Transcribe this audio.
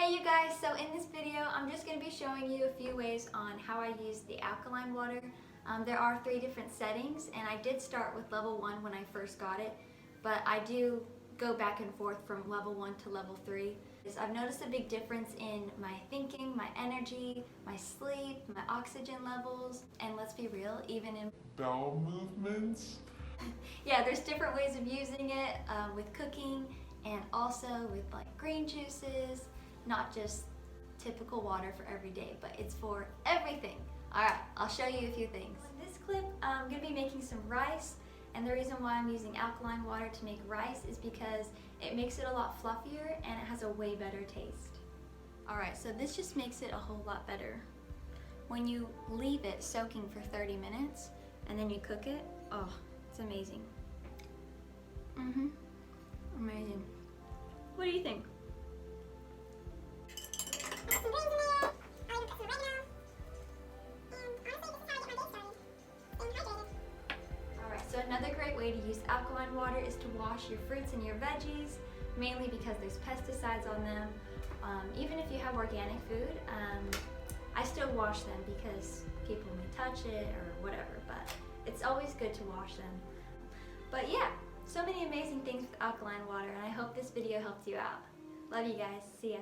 Hey you guys, so in this video I'm just going to be showing you a few ways on how I use the alkaline water. There are 3 different settings and I did start with level 1 when I first got it, but I do go back and forth from level 1 to level 3. I've noticed a big difference in my thinking, my energy, my sleep, my oxygen levels, and let's be real, even in bowel movements. Yeah, there's different ways of using it with cooking and also with like green juices, not just typical water for every day, but it's for everything. Alright, I'll show you a few things. In this clip, I'm going to be making some rice, and the reason why I'm using alkaline water to make rice is because it makes it a lot fluffier and it has a way better taste. Alright, so this just makes it a whole lot better. When you leave it soaking for 30 minutes and then you cook it, oh, it's amazing. Amazing. What do you think? Alright, so another great way to use alkaline water is to wash your fruits and your veggies, mainly because there's pesticides on them. Even if you have organic food, I still wash them because people may touch it or whatever, but it's always good to wash them. But yeah, so many amazing things with alkaline water, and I hope this video helped you out. Love you guys. See ya.